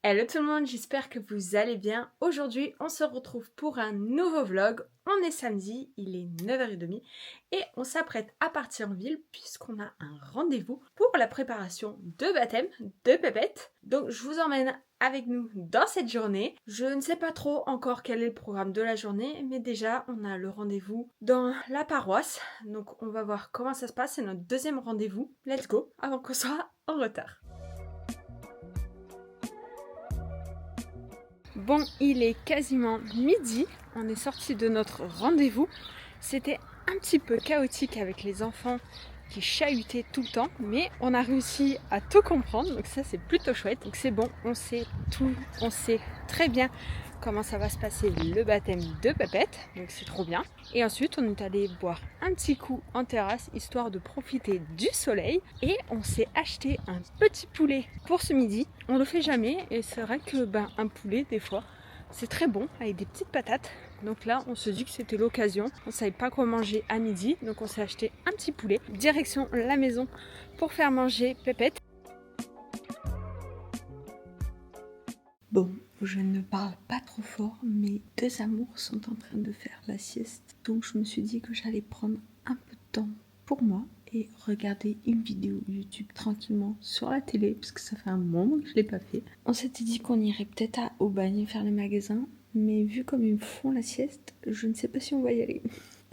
Hello tout le monde, j'espère que vous allez bien. Aujourd'hui, on se retrouve pour un nouveau vlog. On est samedi, il est 9h30 et on s'apprête à partir en ville puisqu'on a un rendez-vous pour la préparation de baptême de Pépette. Donc je vous emmène avec nous dans cette journée. Je ne sais pas trop encore quel est le programme de la journée, mais déjà on a le rendez-vous dans la paroisse. Donc on va voir comment ça se passe, c'est notre deuxième rendez-vous. Let's go, avant qu'on soit en retard. Bon, il est quasiment midi, on est sorti de notre rendez-vous. C'était un petit peu chaotique avec les enfants qui chahutaient tout le temps, mais on a réussi à tout comprendre, donc ça c'est plutôt chouette. Donc c'est bon, on sait tout, on sait très bien comment ça va se passer le baptême de Pépette, donc c'est trop bien. Et ensuite on est allé boire un petit coup en terrasse histoire de profiter du soleil et on s'est acheté un petit poulet pour ce midi. On le fait jamais et c'est vrai que un poulet des fois c'est très bon avec des petites patates. Donc là on se dit que c'était l'occasion, on savait pas quoi manger à midi, donc on s'est acheté un petit poulet. Direction la maison pour faire manger Pépette. Bon, je ne parle pas trop fort, mes deux amours sont en train de faire la sieste. Donc je me suis dit que j'allais prendre un peu de temps pour moi et regarder une vidéo YouTube tranquillement sur la télé, parce que ça fait un moment que je ne l'ai pas fait. On s'était dit qu'on irait peut-être à Aubagne faire les magasins, mais vu comme ils font la sieste, je ne sais pas si on va y aller.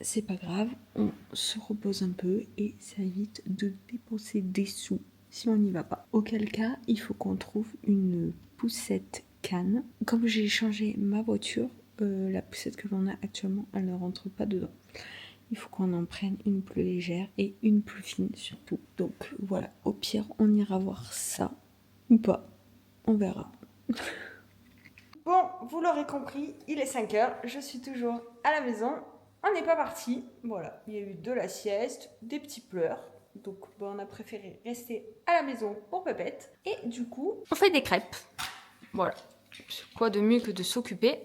C'est pas grave, on se repose un peu et ça évite de dépenser des sous si on n'y va pas. Auquel cas, il faut qu'on trouve une poussette canne. Comme j'ai changé ma voiture, la poussette que l'on a actuellement, elle ne rentre pas dedans. Il faut qu'on en prenne une plus légère et une plus fine surtout. Donc voilà, au pire, on ira voir ça ou pas. On verra. Bon, vous l'aurez compris, il est 5h, je suis toujours à la maison. On n'est pas parti. Voilà, il y a eu de la sieste, des petits pleurs. Donc on a préféré rester à la maison pour Pépette. Et du coup, on fait des crêpes. Voilà. Quoi de mieux que de s'occuper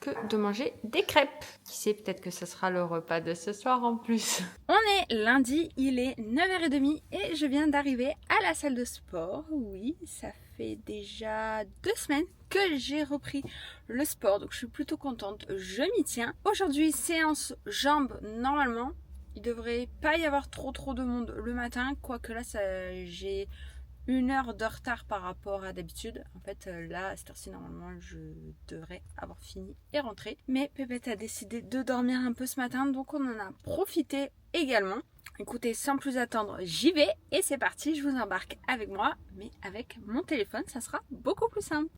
que de manger des crêpes. Qui sait, peut-être que ce sera le repas de ce soir en plus. On est lundi, il est 9h30 et je viens d'arriver à la salle de sport. Oui, ça fait déjà 2 semaines que j'ai repris le sport, donc je suis plutôt contente, je m'y tiens. Aujourd'hui, séance jambes normalement. Il devrait pas y avoir trop de monde le matin, quoique là j'ai 1 heure de retard par rapport à d'habitude. En fait, là, à cette heure-ci, normalement, je devrais avoir fini et rentré. Mais Pépette a décidé de dormir un peu ce matin, donc on en a profité également. Écoutez, sans plus attendre, j'y vais et c'est parti, je vous embarque avec moi, mais avec mon téléphone, ça sera beaucoup plus simple.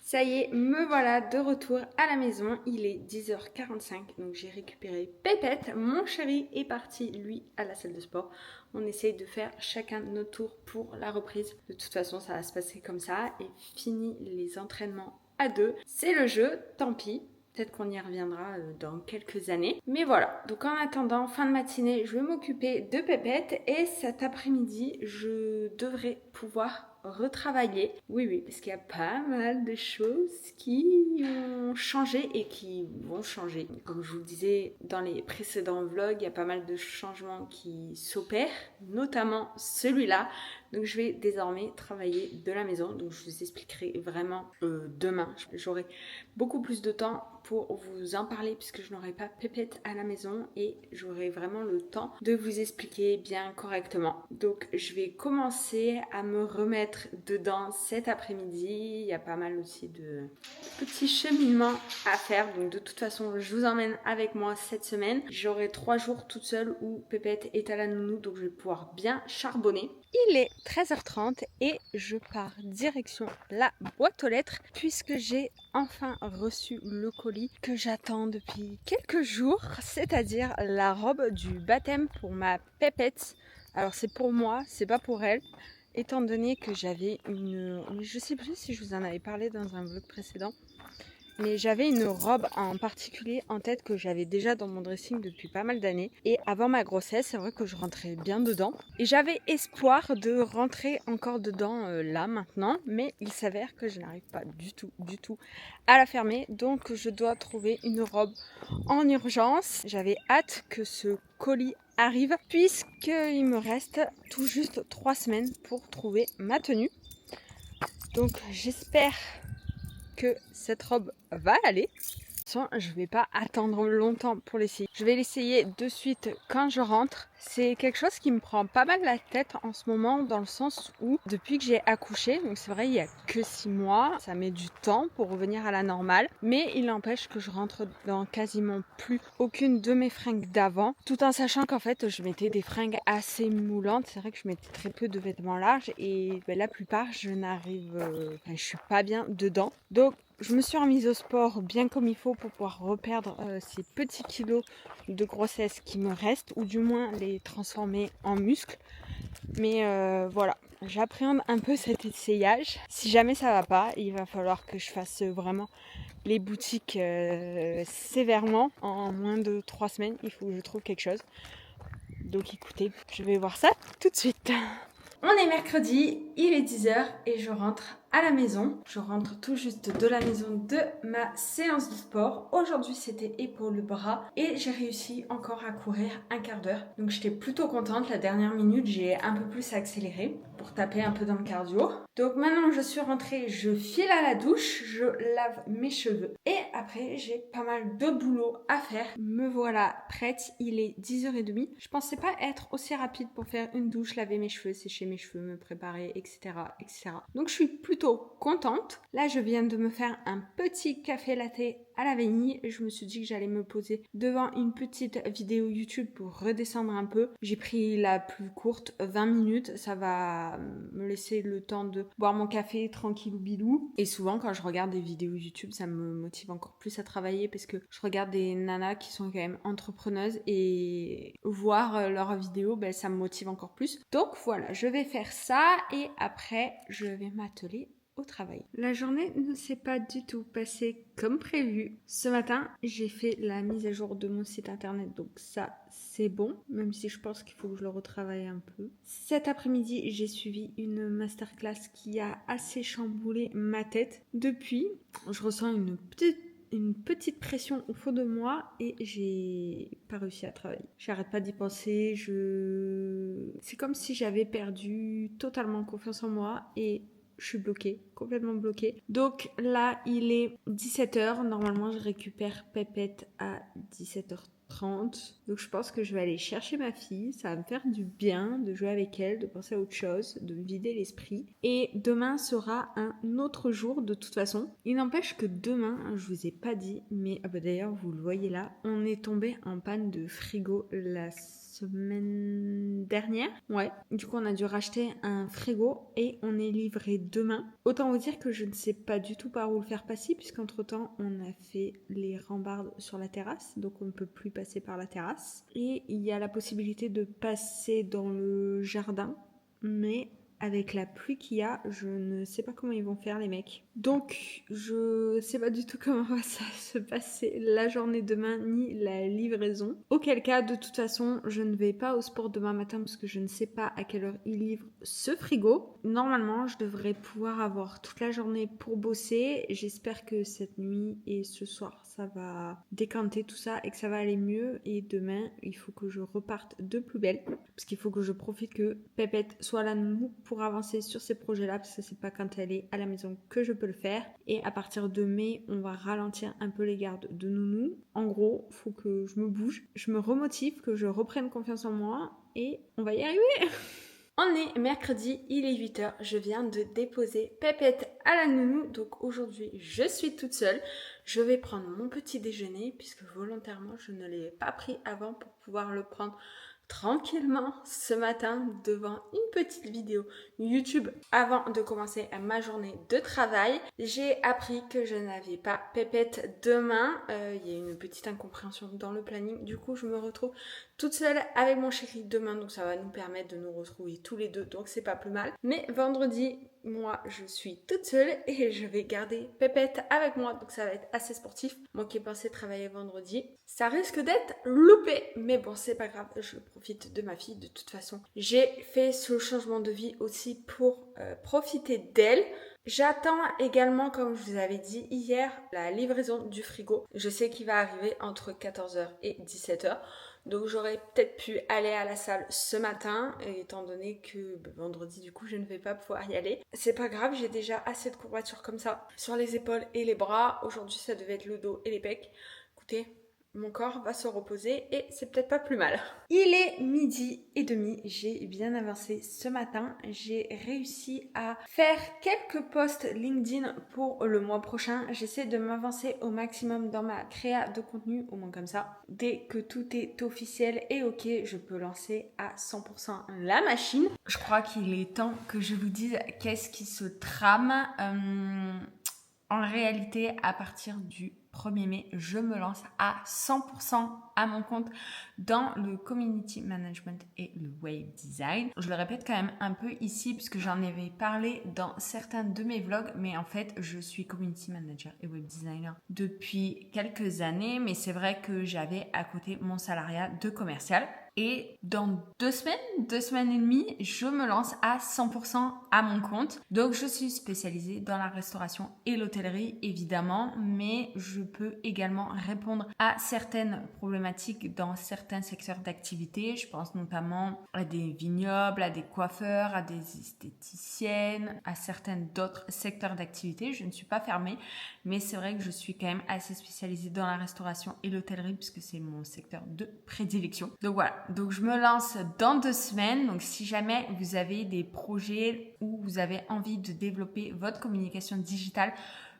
Ça y est, me voilà de retour à la maison. Il est 10h45, donc j'ai récupéré Pépette. Mon chéri est parti, lui, à la salle de sport. On essaye de faire chacun notre tour pour la reprise. De toute façon, ça va se passer comme ça. Et fini les entraînements à deux. C'est le jeu, tant pis. Peut-être qu'on y reviendra dans quelques années. Mais voilà, donc en attendant, fin de matinée, je vais m'occuper de Pépette. Et cet après-midi, je devrais pouvoir retravailler. Oui, parce qu'il y a pas mal de choses qui ont changé et qui vont changer. Comme je vous le disais dans les précédents vlogs, il y a pas mal de changements qui s'opèrent, notamment celui-là. Donc je vais désormais travailler de la maison. Donc je vous expliquerai vraiment demain. J'aurai beaucoup plus de temps pour vous en parler puisque je n'aurai pas Pépette à la maison et j'aurai vraiment le temps de vous expliquer bien correctement. Donc je vais commencer à me remettre dedans cet après-midi. Il y a pas mal aussi de petits cheminements à faire. Donc de toute façon, je vous emmène avec moi cette semaine. J'aurai 3 jours toute seule où Pépette est à la nounou, donc je vais pouvoir bien charbonner. Il est 13h30 et je pars direction la boîte aux lettres puisque j'ai enfin reçu le colis que j'attends depuis quelques jours, c'est-à-dire la robe du baptême pour ma Pépette. Alors c'est pour moi, c'est pas pour elle, étant donné que j'avais je sais plus si je vous en avais parlé dans un vlog précédent, mais j'avais une robe en particulier en tête que j'avais déjà dans mon dressing depuis pas mal d'années. Et avant ma grossesse, c'est vrai que je rentrais bien dedans. Et j'avais espoir de rentrer encore dedans là maintenant, mais il s'avère que je n'arrive pas du tout à la fermer. Donc je dois trouver une robe en urgence. J'avais hâte que ce colis arrive puisqu'il me reste tout juste 3 semaines pour trouver ma tenue. Donc j'espère que cette robe va aller. Je vais pas attendre longtemps pour l'essayer. Je vais l'essayer de suite quand je rentre. C'est quelque chose qui me prend pas mal la tête en ce moment dans le sens où depuis que j'ai accouché, donc c'est vrai il y a que 6 mois, ça met du temps pour revenir à la normale, mais il n'empêche que je rentre dans quasiment plus aucune de mes fringues d'avant, tout en sachant qu'en fait je mettais des fringues assez moulantes. C'est vrai que je mettais très peu de vêtements larges et la plupart je je suis pas bien dedans. Donc je me suis remise au sport bien comme il faut pour pouvoir reperdre ces petits kilos de grossesse qui me restent, ou du moins les transformer en muscles. Mais voilà, j'appréhende un peu cet essayage. Si jamais ça va pas, il va falloir que je fasse vraiment les boutiques sévèrement. En moins de 3 semaines, il faut que je trouve quelque chose. Donc écoutez, je vais voir ça tout de suite. On est mercredi, il est 10h et je rentre à la maison. Je rentre tout juste de la maison de ma séance de sport. Aujourd'hui, c'était épaules-bras et j'ai réussi encore à courir un quart d'heure. Donc j'étais plutôt contente. La dernière minute, j'ai un peu plus accéléré pour taper un peu dans le cardio. Donc maintenant, je suis rentrée, je file à la douche, je lave mes cheveux et après, j'ai pas mal de boulot à faire. Me voilà prête, il est 10h30. Je pensais pas être aussi rapide pour faire une douche, laver mes cheveux, sécher mes cheveux, me préparer, etc., etc. Donc je suis plutôt contente. Là, je viens de me faire un petit café latte à la vanille. Je me suis dit que j'allais me poser devant une petite vidéo YouTube pour redescendre un peu. J'ai pris la plus courte, 20 minutes. Ça va me laisser le temps de boire mon café tranquillou bilou. Et souvent, quand je regarde des vidéos YouTube, ça me motive encore plus à travailler parce que je regarde des nanas qui sont quand même entrepreneuses et voir leurs vidéos, ça me motive encore plus. Donc voilà, je vais faire ça et après, je vais m'atteler au travail. La journée ne s'est pas du tout passée comme prévu. Ce matin, j'ai fait la mise à jour de mon site internet, donc ça, c'est bon, même si je pense qu'il faut que je le retravaille un peu. Cet après-midi, j'ai suivi une masterclass qui a assez chamboulé ma tête. Depuis, je ressens une petite pression au fond de moi et j'ai pas réussi à travailler. J'arrête pas d'y penser, c'est comme si j'avais perdu totalement confiance en moi et je suis bloquée, complètement bloquée. Donc là, il est 17h. Normalement, je récupère Pépette à 17h30. Donc je pense que je vais aller chercher ma fille. Ça va me faire du bien de jouer avec elle, de penser à autre chose, de me vider l'esprit. Et demain sera un autre jour de toute façon. Il n'empêche que demain, je vous ai pas dit, mais d'ailleurs vous le voyez là, on est tombé en panne de frigo la semaine dernière. Ouais. Du coup, on a dû racheter un frigo et on est livré demain. Autant vous dire que je ne sais pas du tout par où le faire passer puisqu'entre temps, on a fait les rambardes sur la terrasse. Donc, on ne peut plus passer par la terrasse. Et il y a la possibilité de passer dans le jardin. Mais avec la pluie qu'il y a, je ne sais pas comment ils vont faire les mecs. Donc, je sais pas du tout comment va ça se passer la journée demain, ni la livraison. Auquel cas, de toute façon, je ne vais pas au sport demain matin parce que je ne sais pas à quelle heure ils livrent ce frigo. Normalement, je devrais pouvoir avoir toute la journée pour bosser. J'espère que cette nuit et ce soir, ça va décanter tout ça et que ça va aller mieux. Et demain, il faut que je reparte de plus belle parce qu'il faut que je profite que Pépette soit là nous pour avancer sur ces projets-là parce que c'est pas quand elle est à la maison que je peux le faire. Et à partir de mai, on va ralentir un peu les gardes de nounou. En gros, faut que je me bouge, je me remotive, que je reprenne confiance en moi et on va y arriver. On est mercredi, il est 8h, je viens de déposer Pépette à la nounou, donc aujourd'hui je suis toute seule. Je vais prendre mon petit déjeuner puisque volontairement je ne l'ai pas pris avant pour pouvoir le prendre tranquillement ce matin devant une petite vidéo YouTube avant de commencer ma journée de travail. J'ai appris que je n'avais pas Pépette demain. Il y a une petite incompréhension dans le planning. Du coup, je me retrouve toute seule avec mon chéri demain. Donc, ça va nous permettre de nous retrouver tous les deux. Donc, c'est pas plus mal. Mais vendredi, moi je suis toute seule et je vais garder Pépette avec moi, donc ça va être assez sportif. Moi qui ai pensé travailler vendredi, ça risque d'être loupé, mais bon c'est pas grave, je profite de ma fille de toute façon. J'ai fait ce changement de vie aussi pour profiter d'elle. J'attends également, comme je vous avais dit hier, la livraison du frigo. Je sais qu'il va arriver entre 14h et 17h. Donc j'aurais peut-être pu aller à la salle ce matin, étant donné que vendredi du coup je ne vais pas pouvoir y aller. C'est pas grave, j'ai déjà assez de courbatures comme ça sur les épaules et les bras. Aujourd'hui ça devait être le dos et les pecs. Écoutez, mon corps va se reposer et c'est peut-être pas plus mal. Il est 12h30, j'ai bien avancé ce matin. J'ai réussi à faire quelques posts LinkedIn pour le mois prochain. J'essaie de m'avancer au maximum dans ma créa de contenu, au moins comme ça. Dès que tout est officiel et ok, je peux lancer à 100% la machine. Je crois qu'il est temps que je vous dise qu'est-ce qui se trame. En réalité, à partir du 1er mai, je me lance à 100% à mon compte dans le community management et le web design. Je le répète quand même un peu ici puisque j'en avais parlé dans certains de mes vlogs, mais en fait, je suis community manager et web designer depuis quelques années, mais c'est vrai que j'avais à côté mon salariat de commercial. Et dans 2 semaines et demie, je me lance à 100% à mon compte. Donc, je suis spécialisée dans la restauration et l'hôtellerie, évidemment, mais je peux également répondre à certaines problématiques dans certains secteurs d'activité. Je pense notamment à des vignobles, à des coiffeurs, à des esthéticiennes, à certains d'autres secteurs d'activité. Je ne suis pas fermée, mais c'est vrai que je suis quand même assez spécialisée dans la restauration et l'hôtellerie puisque c'est mon secteur de prédilection. Donc voilà. Donc je me lance dans 2 semaines. Donc si jamais vous avez des projets où vous avez envie de développer votre communication digitale,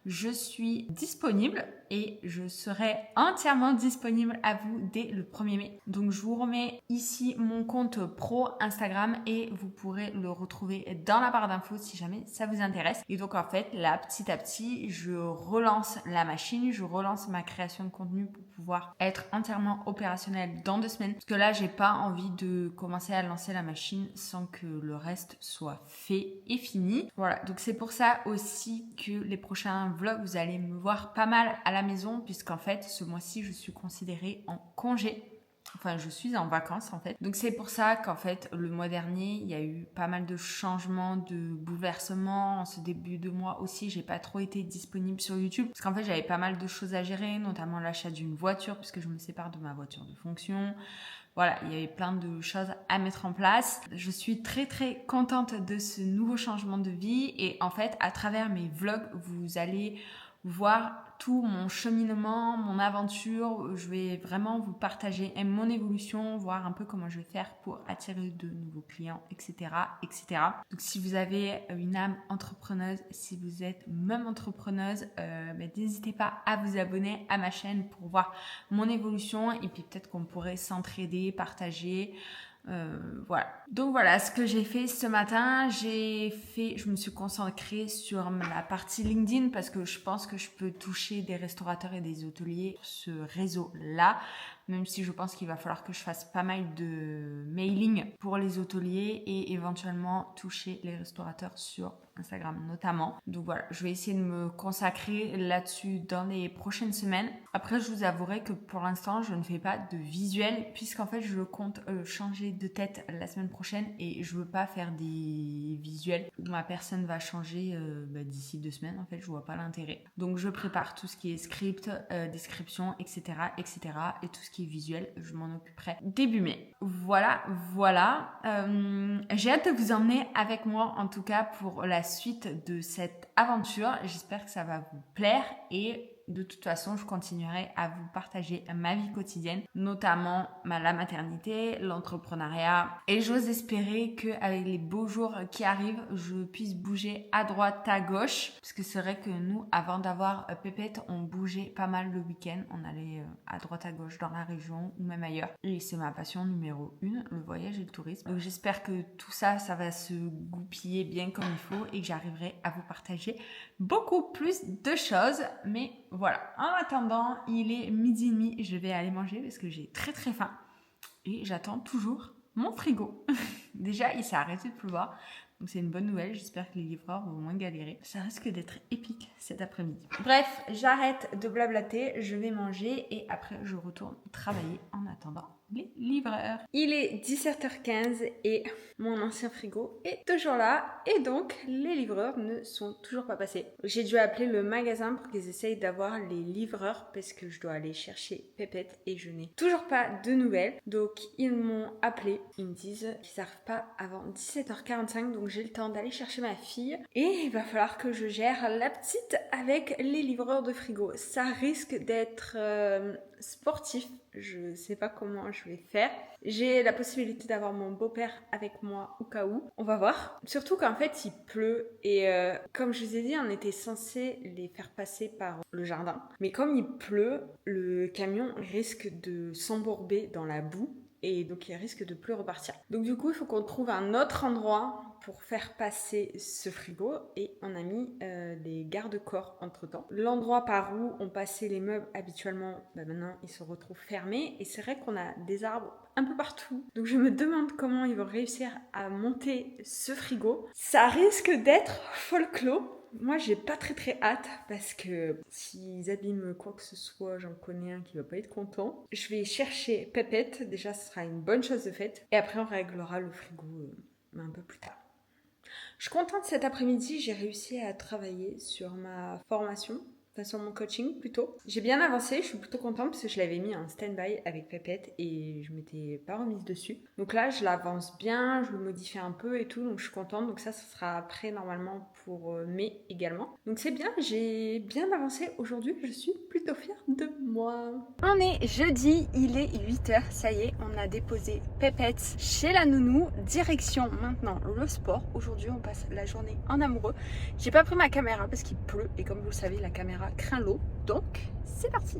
je suis disponible et je serai entièrement disponible à vous dès le 1er mai. Donc je vous remets ici mon compte pro Instagram et vous pourrez le retrouver dans la barre d'infos si jamais ça vous intéresse. Et donc en fait là petit à petit je relance la machine, je relance ma création de contenu pour pouvoir être entièrement opérationnelle dans 2 semaines. Parce que là j'ai pas envie de commencer à lancer la machine sans que le reste soit fait et fini. Voilà, donc c'est pour ça aussi que les prochains vlogs vous allez me voir pas mal à la maison puisqu'en fait ce mois-ci je suis considérée en congé. Enfin, je suis en vacances en fait. Donc c'est pour ça qu'en fait le mois dernier il y a eu pas mal de changements, de bouleversements. En ce début de mois aussi j'ai pas trop été disponible sur YouTube parce qu'en fait j'avais pas mal de choses à gérer, notamment l'achat d'une voiture puisque je me sépare de ma voiture de fonction. Voilà, il y avait plein de choses à mettre en place. Je suis très très contente de ce nouveau changement de vie et en fait à travers mes vlogs vous allez voir tout mon cheminement, mon aventure. Je vais vraiment vous partager mon évolution, voir un peu comment je vais faire pour attirer de nouveaux clients, etc., etc. Donc si vous avez une âme entrepreneuse, si vous êtes même entrepreneuse, n'hésitez pas à vous abonner à ma chaîne pour voir mon évolution et puis peut-être qu'on pourrait s'entraider, partager. Voilà. Donc voilà ce que j'ai fait ce matin. Je me suis concentrée sur la partie LinkedIn parce que je pense que je peux toucher des restaurateurs et des hôteliers sur ce réseau-là. Même si je pense qu'il va falloir que je fasse pas mal de mailing pour les hôteliers et éventuellement toucher les restaurateurs sur Instagram notamment. Donc voilà, je vais essayer de me consacrer là-dessus dans les prochaines semaines. Après, je vous avouerai que pour l'instant, je ne fais pas de visuel puisqu'en fait, je compte changer de tête la semaine prochaine et je veux pas faire des visuels où ma personne va changer d'ici 2 semaines. En fait, je vois pas l'intérêt. Donc, je prépare tout ce qui est script, description, etc., etc. et tout ce qui est visuel, je m'en occuperai début mai. Voilà. J'ai hâte de vous emmener avec moi en tout cas pour la suite de cette aventure. J'espère que ça va vous plaire et de toute façon, je continuerai à vous partager ma vie quotidienne, notamment la maternité, l'entrepreneuriat. Et j'ose espérer qu'avec les beaux jours qui arrivent, je puisse bouger à droite, à gauche. Parce que c'est vrai que nous, avant d'avoir Pépette, on bougeait pas mal le week-end. On allait à droite, à gauche dans la région ou même ailleurs. Et c'est ma passion numéro 1, le voyage et le tourisme. Donc j'espère que tout ça, ça va se goupiller bien comme il faut et que j'arriverai à vous partager beaucoup plus de choses. Mais voilà, en attendant, il est 12h30, je vais aller manger parce que j'ai très très faim et j'attends toujours mon frigo. Déjà, il s'est arrêté de pleuvoir, Donc c'est une bonne nouvelle, j'espère que les livreurs vont moins galérer. Ça risque d'être épique cet après-midi. Bref, j'arrête de blablater, je vais manger et après je retourne travailler en attendant les livreurs. Il est 17h15 et mon ancien frigo est toujours là et donc les livreurs ne sont toujours pas passés. J'ai dû appeler le magasin pour qu'ils essayent d'avoir les livreurs parce que je dois aller chercher Pépette et je n'ai toujours pas de nouvelles. Donc ils m'ont appelé, ils me disent qu'ils n'arrivent pas avant 17h45, donc j'ai le temps d'aller chercher ma fille et il va falloir que je gère la petite avec les livreurs de frigo. Ça risque d'être sportif, je sais pas comment je vais faire. J'ai la possibilité d'avoir mon beau-père avec moi au cas où, on va voir. Surtout qu'en fait il pleut et comme je vous ai dit, on était censé les faire passer par le jardin, mais comme il pleut, le camion risque de s'embourber dans la boue et donc il risque de plus repartir. Donc du coup il faut qu'on trouve un autre endroit pour faire passer ce frigo et on a mis des garde-corps entre temps. L'endroit par où on passait les meubles habituellement, maintenant il se retrouve fermé et c'est vrai qu'on a des arbres un peu partout. Donc je me demande comment ils vont réussir à monter ce frigo. Ça risque d'être folklore. Moi, j'ai pas très hâte parce que s'ils abîment quoi que ce soit, j'en connais un qui va pas être content. Je vais chercher Pépette, déjà ce sera une bonne chose de faite. Et après, on réglera le frigo un peu plus tard. Je suis contente cet après-midi, j'ai réussi à travailler sur ma formation. Sur mon coaching plutôt. J'ai bien avancé, je suis plutôt contente parce que je l'avais mis en stand-by avec Pépette et je m'étais pas remise dessus. Donc là, je l'avance bien, je le modifie un peu et tout, donc je suis contente. Donc ça sera après normalement pour mai également. Donc c'est bien, j'ai bien avancé aujourd'hui, je suis plutôt fière de moi. On est jeudi, il est 8h, ça y est, on a déposé Pépette chez la nounou. Direction maintenant le sport. Aujourd'hui, on passe la journée en amoureux. J'ai pas pris ma caméra parce qu'il pleut et comme vous le savez, la caméra craint l'eau, donc c'est parti.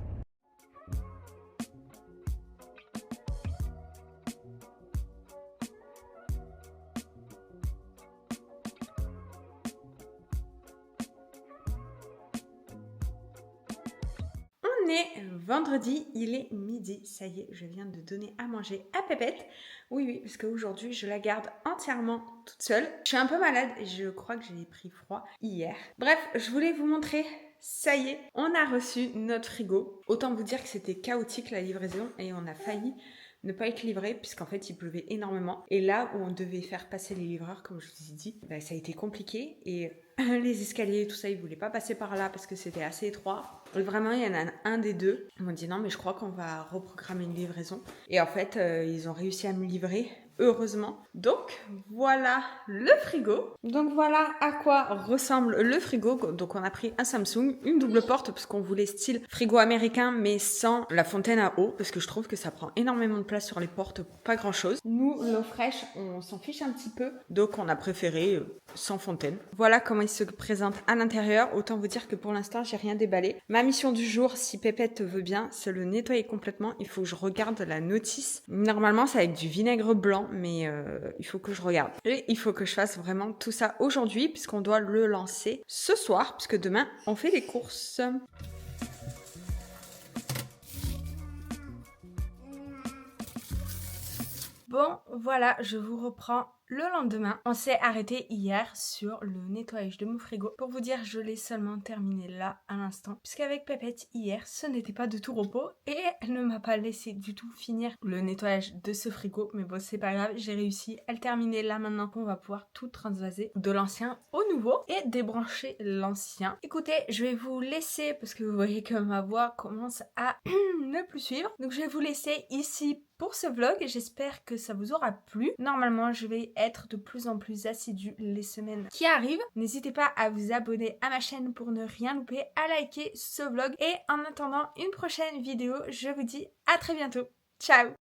On est vendredi, il est midi, ça y est, je viens de donner à manger à Pépette. Oui, parce qu'aujourd'hui, je la garde entièrement toute seule. Je suis un peu malade et je crois que j'ai pris froid hier. Bref, je voulais vous montrer, ça y est, on a reçu notre frigo. Autant vous dire que c'était chaotique la livraison et on a failli ne pas être livré puisqu'en fait il pleuvait énormément. Et là où on devait faire passer les livreurs, comme je vous ai dit, ça a été compliqué et les escaliers et tout ça, ils voulaient pas passer par là parce que c'était assez étroit. Et vraiment, il y en a un des deux. Ils m'ont dit non, mais je crois qu'on va reprogrammer une livraison. Et en fait, ils ont réussi à me livrer, heureusement. Donc, voilà le frigo. Donc, voilà à quoi ressemble le frigo. Donc, on a pris un Samsung, une double porte parce qu'on voulait style frigo américain, mais sans la fontaine à eau parce que je trouve que ça prend énormément de place sur les portes pour pas grand chose. Nous, l'eau fraîche, on s'en fiche un petit peu. Donc, on a préféré sans fontaine. Voilà comment il se présente à l'intérieur. Autant vous dire que pour l'instant, j'ai rien déballé. Ma mission du jour, si Pépette veut bien, c'est le nettoyer complètement. Il faut que je regarde la notice. Normalement, c'est avec du vinaigre blanc, mais il faut que je regarde. Et il faut que je fasse vraiment tout ça aujourd'hui, puisqu'on doit le lancer ce soir, puisque demain, on fait les courses. Bon, voilà, je vous reprends le lendemain. On s'est arrêté hier sur le nettoyage de mon frigo. Pour vous dire, je l'ai seulement terminé là, à l'instant. Puisqu'avec Pépette, hier, ce n'était pas de tout repos. Et elle ne m'a pas laissé du tout finir le nettoyage de ce frigo. Mais bon, c'est pas grave, j'ai réussi à le terminer là maintenant qu'on va pouvoir tout transvaser de l'ancien au nouveau. Et débrancher l'ancien. Écoutez, je vais vous laisser, parce que vous voyez que ma voix commence à ne plus suivre. Donc je vais vous laisser ici pour ce vlog, j'espère que ça vous aura plu. Normalement, je vais être de plus en plus assidue les semaines qui arrivent. N'hésitez pas à vous abonner à ma chaîne pour ne rien louper, à liker ce vlog. Et en attendant une prochaine vidéo, je vous dis à très bientôt. Ciao!